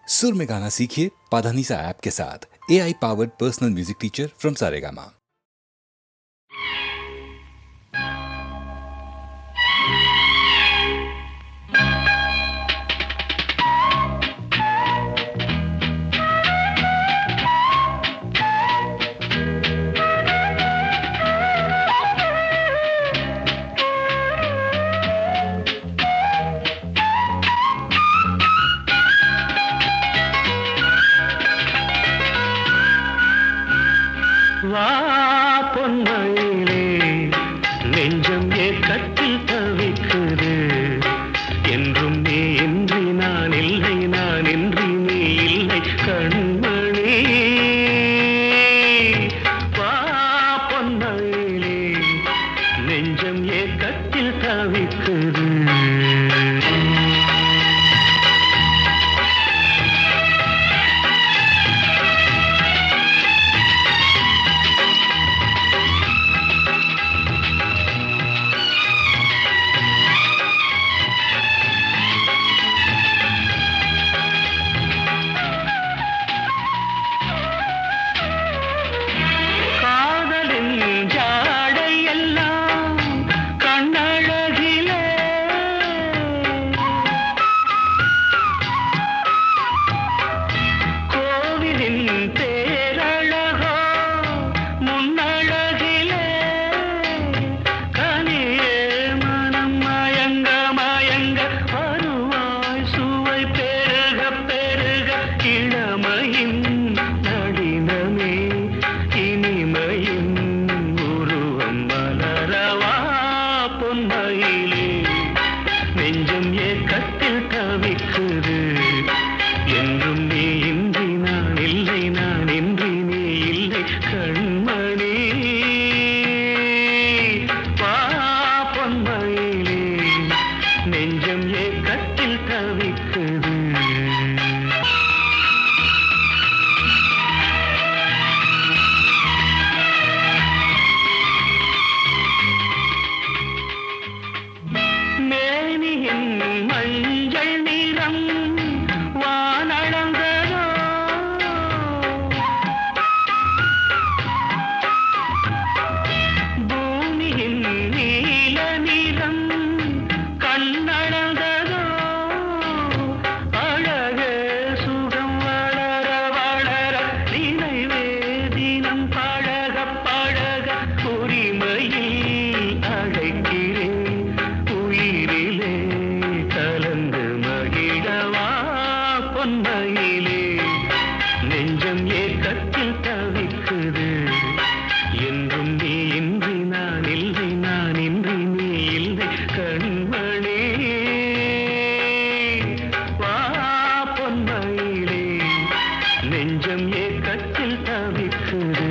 सुर में गाना सीखिए पाधानीसा ऐप के साथ। AI powered personal music teacher from Saregama. வா பொன்மயிலே நெஞ்சம் ஏக்கத்தில் தவிக்குது என்றும் நீ இன்றி நான் இல்லை நான் இன்றி நீ இல்லை கண்மணி வா பொன்மயிலே நெஞ்சம் ஏக்கத்தில் தவிக்குது நெஞ்சம் ஏக்கத்தில் தவிக்குது என்றும் நீ இன்றி நான் இல்லை நான் இன்றி நீ இல்லை கண்மணி வா பொன்மயிலே நெஞ்சம் ஏக்கத்தில் தவிக்குது மஞ்சள் நிறம் வானளந்ததோ பூமியின் நீல நிறம் கண்ணளந்ததோ அழகே சுகம் வளர வளர நினைவே தினம் பழக பழக உரிமையில் அழைக்கிறேன் உயிரிலே கலந்து மகிழவா பொன்மயிலே நெஞ்சம் ஏக்கத்தில் தவிக்குது என்றும் நீ இன்றி நான் இல்லை நான் இன்றி நீ இல்லை கண்மணி வா பொன்மயிலே நெஞ்சம் ஏக்கத்தில் தவிக்குது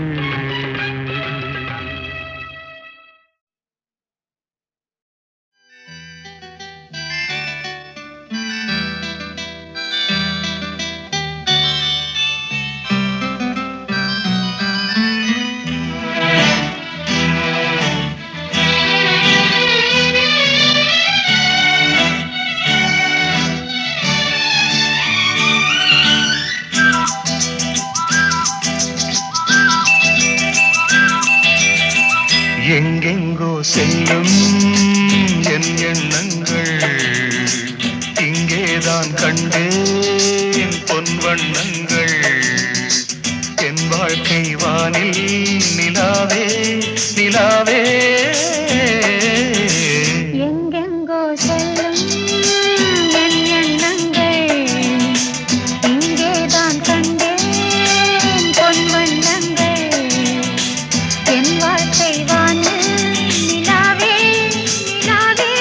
எங்கெங்கோ செல்லும் என் எண்ணங்கள் இங்கேதான் கண்டேன் பொன் வண்ணங்கள் என் வாழ்க்கை வானில் நிலாவே நிலாவே எங்கெங்கோ செல்லும் என் எண்ணங்கள் இங்கேதான் கண்டேன் பொன் வண்ணங்கள் என் வாழ்க்கை வானில் நிலாவே நிலாவே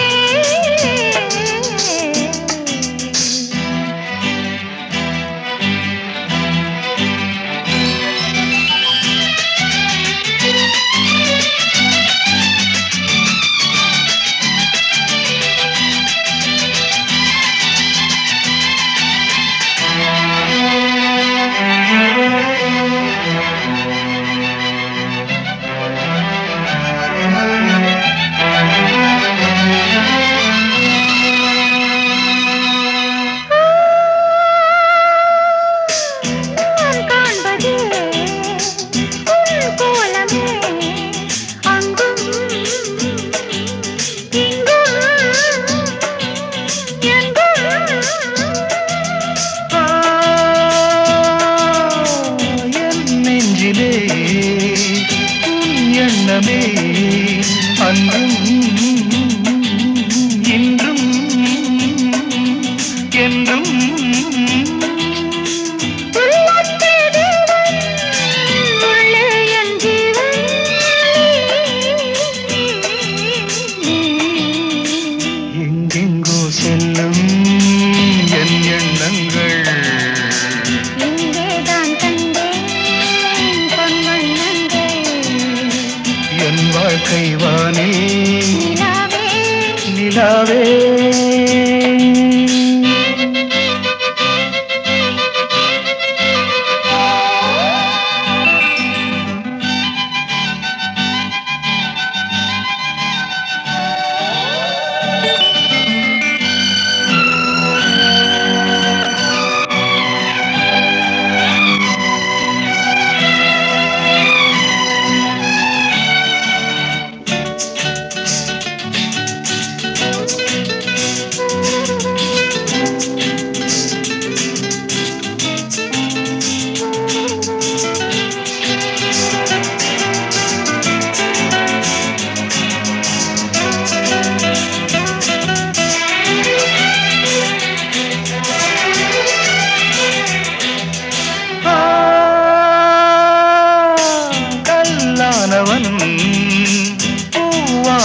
நிலாவே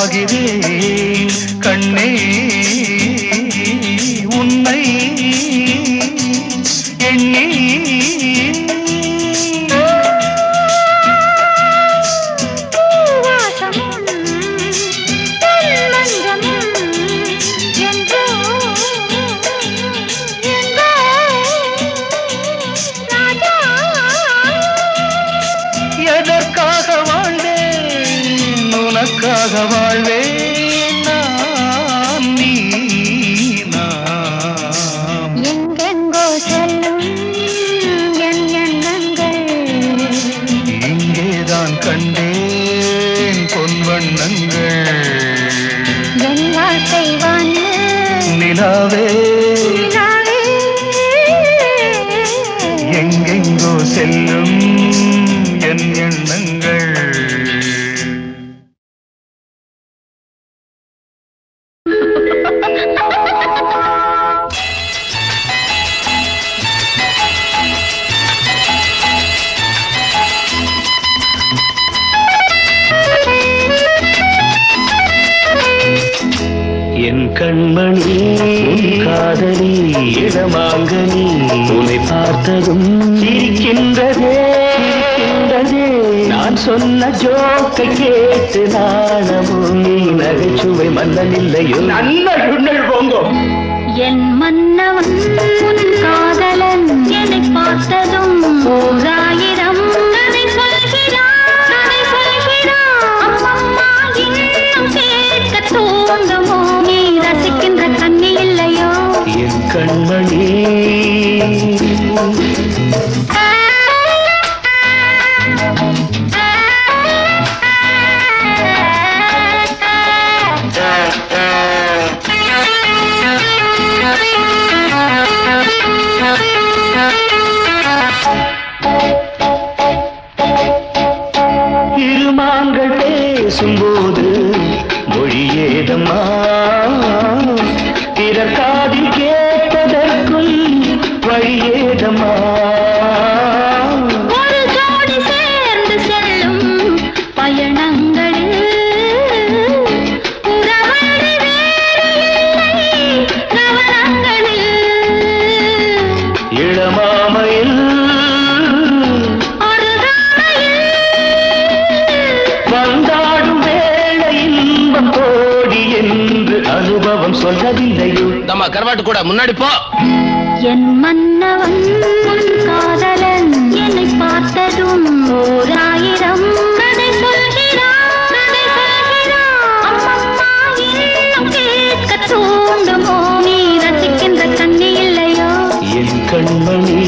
பூவாகிறேன் கண்ணே உன்னை எண்ணி எதற்காக வாழ்ந்தேன் உனக்காக வாழ்வேன் நான் நீ நாம் எங்கெங்கோ செல்லும் என் எண்ணங்கள் இங்கேதான் கண்டேன் பொன்வண்ணங்கள் என் வாழ்க்கை வான்னு நிலாவே நிலாவே. எங்கெங்கோ செல்லும் என் எண்ணங்கள் என் கண்மணி உன் காதலி இடமாங்கனி உன்னை பார்த்ததும் சிரிக்கின்றதே சிரிக்கின்றதே நான் சொன்ன ஜோக்கை கேட்டு நாணமும் நீ நகைச்சுவை மன்னனில்லையோ நல்ல போங்கோ என் மன்னவன் உன் காதலன் என்னை பார்த்ததும் ஓராயிரம் கதை சொல்கிறான் கதை சொல்கிறான் அம்மம்மா இன்னும் கேட்க தூண்டுமோ நீ ரசிக்கின்ற கண்ணி இல்லையோ என் கண்மணி இருமாங்கள் பேசும்போது மொழியேதம்மா பிறர் காதில் கேட்பதற்கும் வழியேதம்மா ஒரு ஜோடி சேர்ந்து செல்லும் பயணங்களில் உறவழி வேறு இல்லை கவனங்களில் இளமாமையில் வந்தாடும் வேளை இன்பம் கோடி என்று அனுபவம் சொல்லவில்லையோ தம்மா கரவாட்டு கூட முன்னாடி போ என் மன்னவன் உன் காதலன் என்னை பார்த்ததும் ஓராயிரம் கதை சொல்கிறான் கதை சொல்கிறான் அம்மம்மா இன்னும் கேட்க தூண்டுமோ நீ ரசிக்கின்ற கண்ணி இல்லையோ என் கண்மணி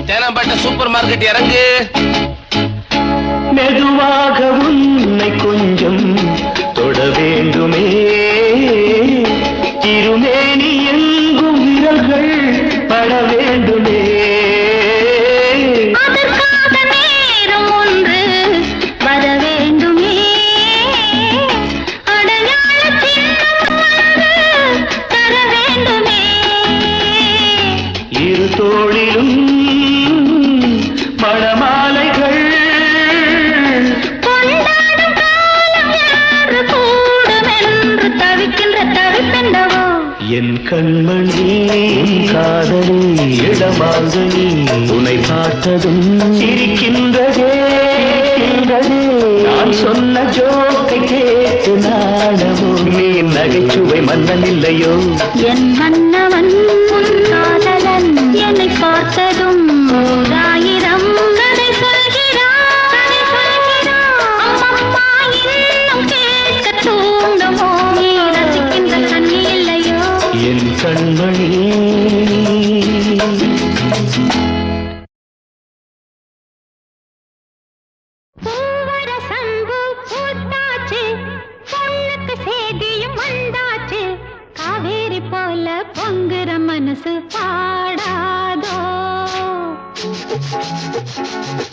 தேனாம்பேட்டை சூப்பர் மார்க்கெட் இறங்கு மெதுவாக உன்னை கொஞ்சம் தொட வேண்டுமே திருமேனி எங்கும் விரல்கள் பட வேண்டுமே அதற்காக நேரம் ஒன்று வர வேண்டுமே அடையாள சின்னம் ஒன்று தர வேண்டுமே இரு தோளிலும் மணமாலைகள் கொண்டாடும் காலம் யாரு கூடும் என்று தவிக்கின்ற என் கண்மணி காதலி இடமாங்கனி உன்னை பார்த்ததும் சிரிக்கின்றதே நான் சொன்ன ஜோக்கை கேட்டு நாடமோ நீ நகைச்சுவை மன்னன் இல்லையோ என் மன்னவன் உன் காதலன் என்னை பார்த்ததும் 1000 கதை சொல்கிறான் அம்மம்மா இன்னும் கேட்க தூண்டுமோ நீ ரசிக்கின்ற கண்ணி இல்லையோ என் கண்மணி பூவரசம்பு பூத்தாச்சு பொண்ணுக்கு சேதியும் வந்தாச்சு காவேரி போல பொங்குற மனசு பாடாதோ பூவரசம்பு பூத்தாச்சு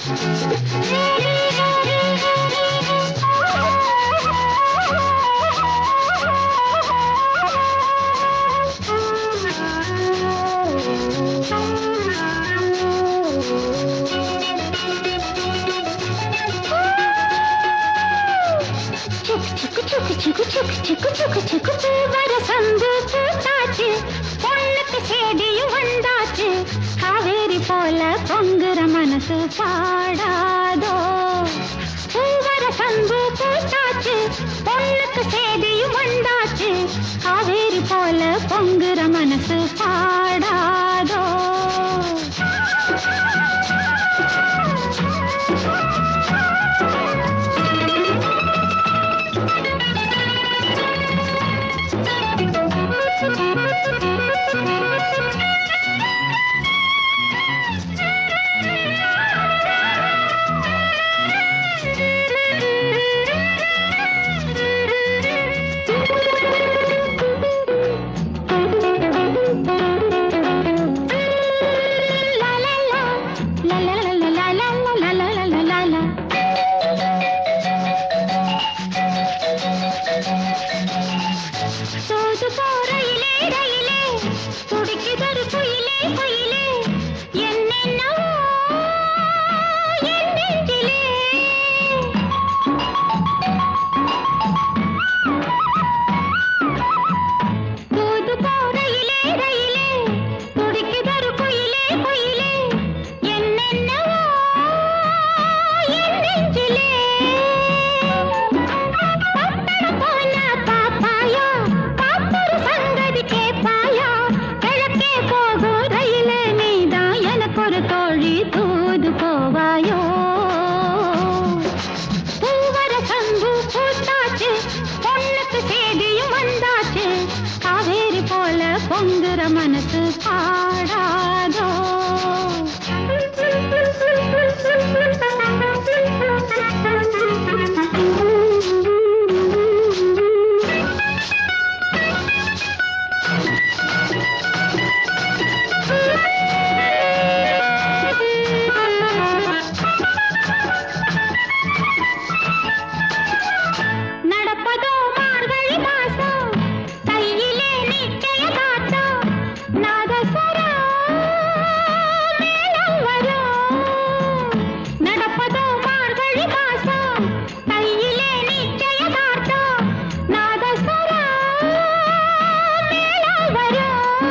பொண்ணுக்கு சேதியும் வந்தாச்சு காவேரி போல பொங்குற மனசு பாடாதோ பூவரசம்பு பூத்தாச்சு பொண்ணுக்கு சேதியும் வந்தாச்சு காவேரி போல பொங்குற மனசு பாடாதோ சோது போற இலே ரயிலே துடிக்குதொரு குயிலே குயிலே என்னென்னவோ என் நெஞ்சிலே சோது போற இலே ரயிலே துடிக்குதொரு குயிலே குயிலே என்னென்னவோ என் நெஞ்சிலே பட்டணம் போன பாப்பாயா பாப்பொரு சங்கதி கேப்பாயா கிழக்கே போகும் ரயிலே நீதான் எனக்கொரு தோழி தூது போவாயோ பூவரசம்பு பூத்தாச்சு பொண்ணுக்கு சேதியும் வந்தாச்சு காவேரி போல பொங்குற மனசு பாடாதோ நடப்பதோ மார்கழி மாசம் கையிலே நிச்சயதார்த்தம் நாதஸ்வரம் மேளம் வரும் நடப்பதோ மார்கழி மாசம் கையிலே நிச்சயதார்த்தம் நாதஸ்வரம் மேளம் வரும்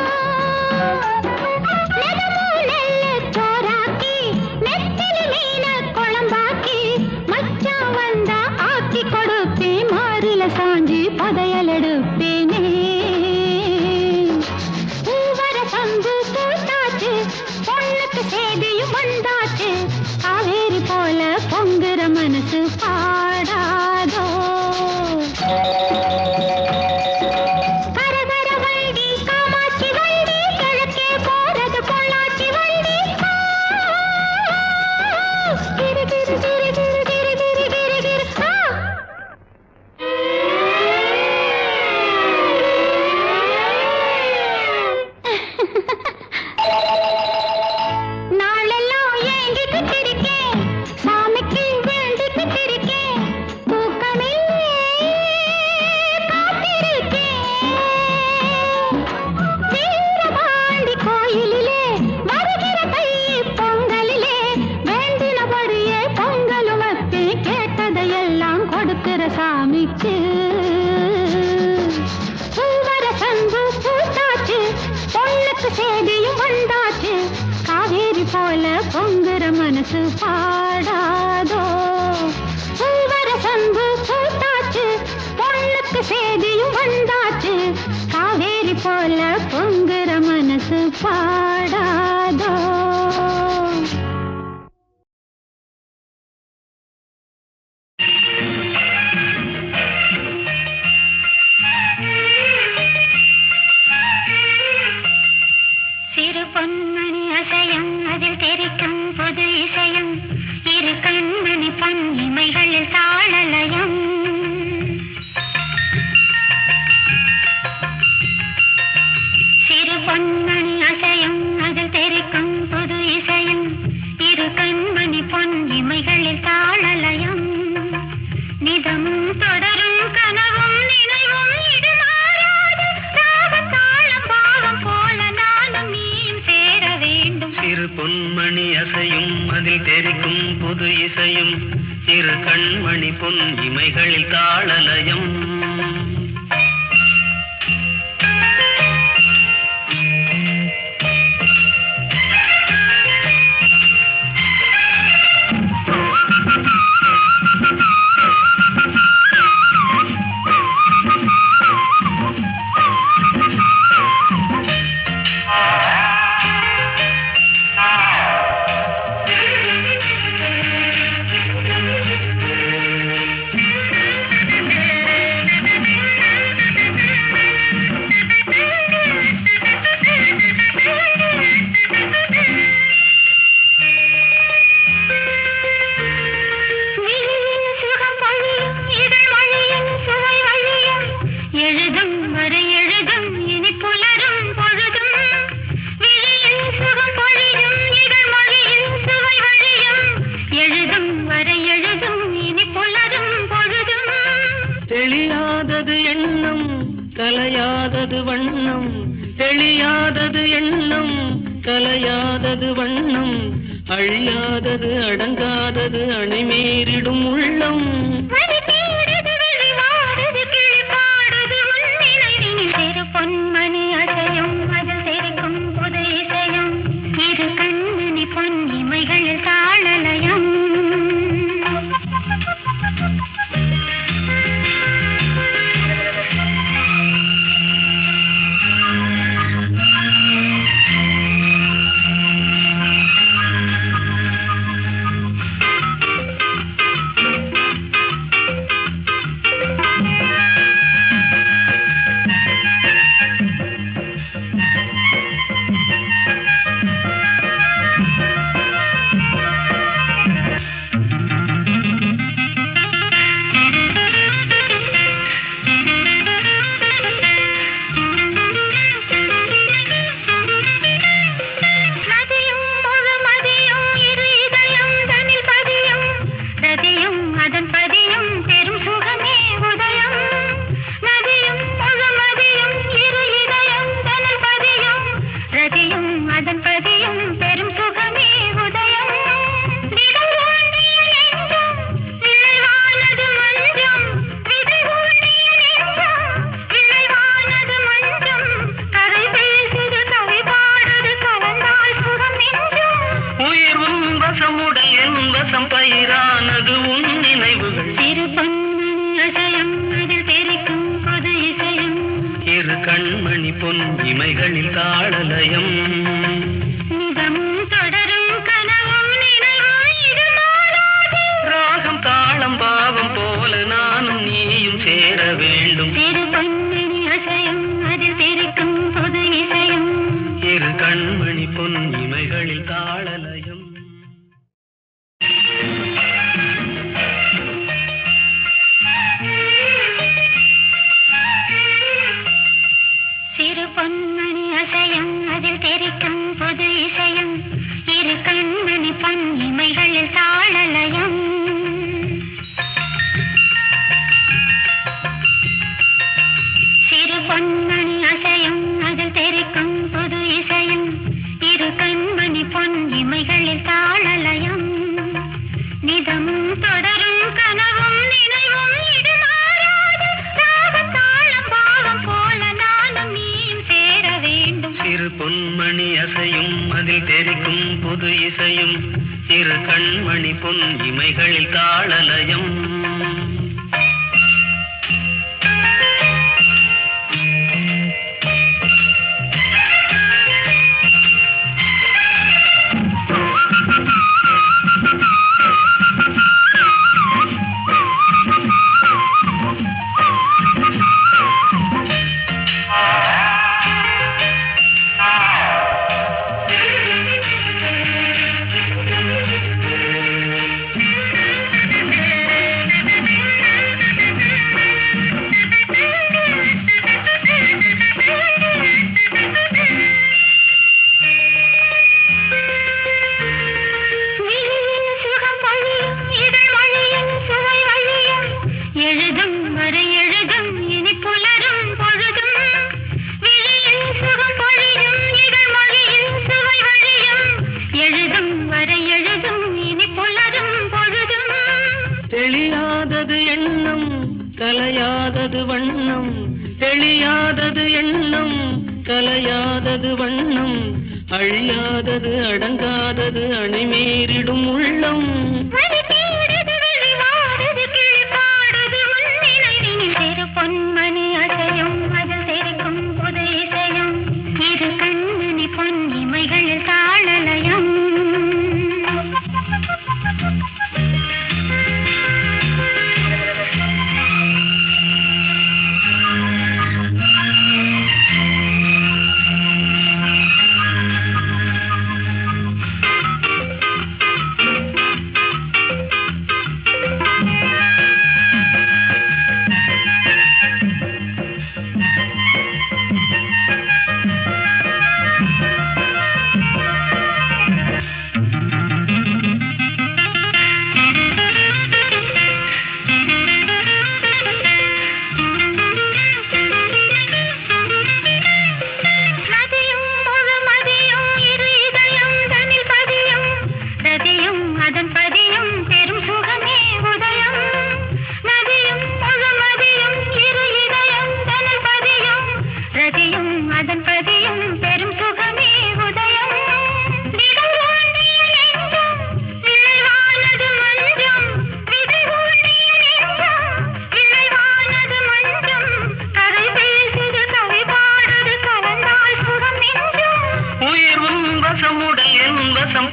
நெதமோ நெல்லு சோறாக்கி நெத்திலி மீன குழம்பாக்கி மச்சான் வந்தா ஆக்கி கொடுப்பேன் மாறில சாஞ்சி பதையல் எடுப்பேனே பூவரசம்பு பூத்தாச்சு பொண்ணுக்கு சேதியும் வந்தாச்சு காவேரி போல பொங்குற மனசு பாடாதோ கரகர வண்டி காமாட்சி வண்டி கிழக்கே போறது பொள்ளாச்சி வண்டி கிரு கிரு கிரு கிரு கிரு கிரு கிரு கிரு நாளெல்லாம் ஏங்கிக்கிட்டு இருக்கேன் சாமிக்கு வேண்டிக்கிட்டு இருக்கேன் மனசு பாடாதோ பூவர சம்பு பூத்தாச்சு பொண்ணுக்கு சேதியும் வந்தாச்சு காவேரி போல பொங்குற மனசு பாடாதோ சிறு பொன்மணி அசையும் அதில் தெரிக்கும் பொது இசையும் இரு கண்மணி பொன் இமைகளில் தாளலயம் சிறு பொன்மணி அசையும் அதில் தெரிக்கும் பொது இசையும் இரு கண்மணி பொன் இமைகளில் தாளலயம் நிதமும் தொடரும் கனவும் நினைவும் இடுமாறாது ராகத்தாளம் பாவம் போல நானும் நீயும் சேர வேண்டும் சிறு பொன்மணி அசையும் அதில் தெரிக்கும் புது இசையும் இரு கண்மணி பொன் இமைகளில் தாளலயம் தெளியாதது எண்ணம் கலையாதது வண்ணம் தெளியாதது எண்ணம் கலையாதது வண்ணம் அழியாதது அடங்காதது அணைமீறிடும் உள்ளம் பொன்மணி அசையும் அதில் தெரிக்கும் புது இசையும் இரு கண்மணி பொன் இமைகளில் தாளலயம் பயிரானது உன் நினைவுகள் சிறு பொன்மணி அசையும் அதில் தெரிக்கும் பொது இசையும் இரு கண்மணி பொன் இமைகளில் தாளலயம் நிதமும் தொடரும் கனவும் நினைவும் இடுமாறாது ராகம் தாளம் பாவம் போல நானும் நீயும் சேர வேண்டும் சிறு பொன்மணி அசையும் அதில் தெரிக்கும் பொது இசையும் இரு கண்மணி பொன் இமைகளில் தாளலயம் சிறு பொன்மணி அசையும் அதில் தெரிக்கும் பொது இசையும் இரு கண்மணி பொன் இமைகளில் தாளலயம் சிறு பொன்மணி அசையும் அதில் தெரிக்கும் பொது இசையும் இரு கண்மணி பொன் இமைகளில் தாளலயம் நிதமும் தொடரும் கனவும் நினைவும் இடுமாறாது ராகத்தாளம் பாவம் போல நானும் நீயும் சேர வேண்டும் சிறு பொன்மணி அசையும் அதில் தெரிக்கும் புது இசையும் சிறு கண்மணி பொன் இமைகளில் தாளலயம். தெளியாதது எண்ணம் கலையாதது வண்ணம், தெளியாதது எண்ணம் கலையாதது வண்ணம், அழியாதது அடங்காதது அணிமீறிடும் உள்ளம். பொன்மணி அசையும் அதில் தெரிக்கும் புது இசையும், இரு கண்மணி பொன் இமைகளில் தாளலயம்.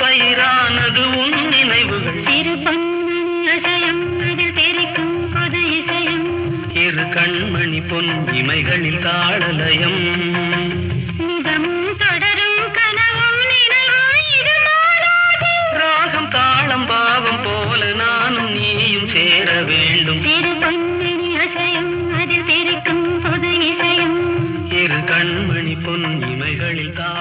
பயிரானது உன் நினைவுகள், இரு பொன்மணி அசையும் அதில் தெரிக்கும் புது இசையும், இரு கண்மணி பொன் இமைகளில் தாளலயம். நிதமும் தொடரும் கனவும் நினைவும் இது மாறாது, ராகம் தாளம் பாவம் போல நானும் நீயும் சேர வேண்டும். இரு பொன்மணி அசையும் அதில் தெரிக்கும் புது இசையும், இரு கண்மணி பொன் இமைகளில் தாளலயம்.